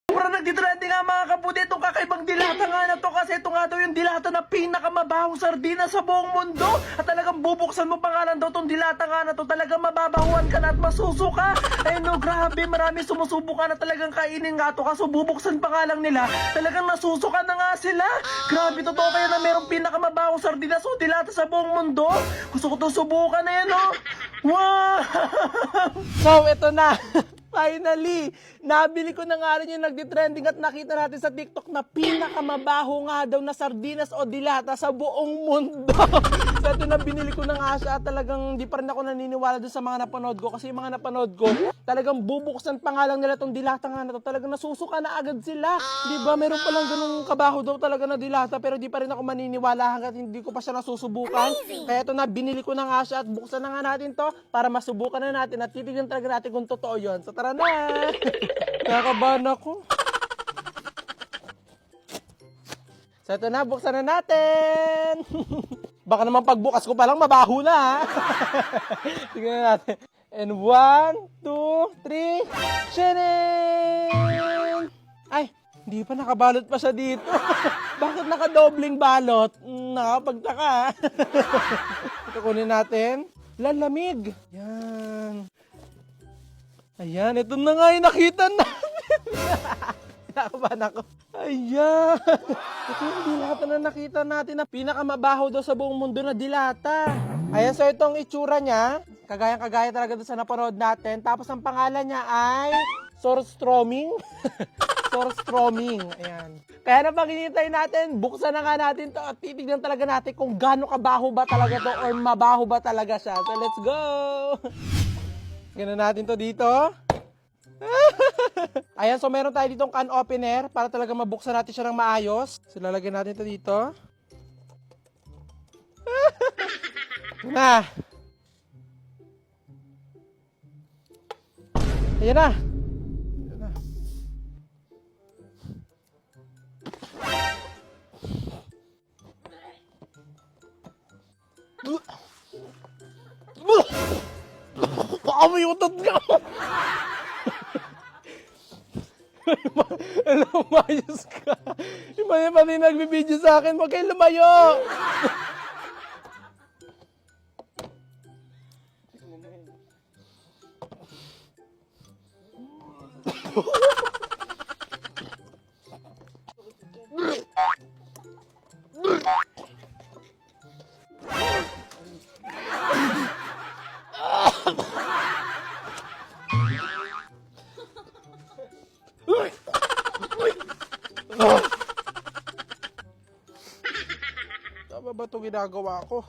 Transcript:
Sobrang nagtitrending nga mga kaputi itong kakaibang dilata nga na to kasi ito nga daw yung dilata na pinakamabahong sardina sa buong mundo. At talagang bubuksan mo pa nga lang daw itong dilata nga na to, talagang mababahuan ka na at masusuka. Ay no, grabe, marami sumusubukan na talagang kainin nga to kaso bubuksan pa nga lang nila, talagang nasusuka na nga sila. Grabe, totoo kaya na merong pinakamabahong sardinas o dilata sa buong mundo? Gusto ko to subukan na yan, oh. Wow! So, ito na. Finally, nabili ko na nga rin yung nagtitrending at nakita natin sa TikTok na pinakamabaho nga daw na sardinas o dilata sa buong mundo. So ito na, binili ko na nga siya at talagang di pa rin ako naniniwala doon sa mga napanood ko. Kasi yung mga napanood ko, talagang bubuksan pa nga lang nila itong dilata nga na to. Talagang nasusuka na agad sila. Diba, meron palang ganung kabaho daw talaga na dilata pero di pa rin ako maniniwala hanggat hindi ko pa siya nasusubukan. Kaya ito na, binili ko na nga siya at buksan na nga natin to para masubukan na natin at titignan talaga natin kung totoo yun. So tara na! Nakakabahan ako. So ito na, buksan na natin! Baka naman pagbukas ko pa lang mabaho na ha. Tingnan natin. And 1, 2, 3. Sharing! Ay, hindi pa nakabalot pa siya dito. Bakit nakadobling balot? Nakapagtaka ha. Ito kunin natin. Lalamig. Yan. Ayan, ito na nga yung nakita natin. Nakabahan ako. Ayan. Ito yung dilata na nakita natin na pinakamabaho daw sa buong mundo na dilata. Ayan, so itong itsura niya, kagaya talaga doon sa napanood natin. Tapos ang pangalan niya ay Surströmming. Surströmming. Ayan. Kaya na pag hinintay natin, buksan na nga natin to at titignan talaga natin kung gaano kabaho ba talaga to or mabaho ba talaga siya. So let's go! Ganun natin to dito. Ayan, so meron tayo ditong can opener para talaga mabuksan natin siya ng maayos. So lalagyan natin to dito. Na. Ayan na. Ayan na. Baka may utot ka. Lumayos ka. Yung pati nagbibideo sa akin, huwag kayo lumayo. Tama ba ito ginagawa ko?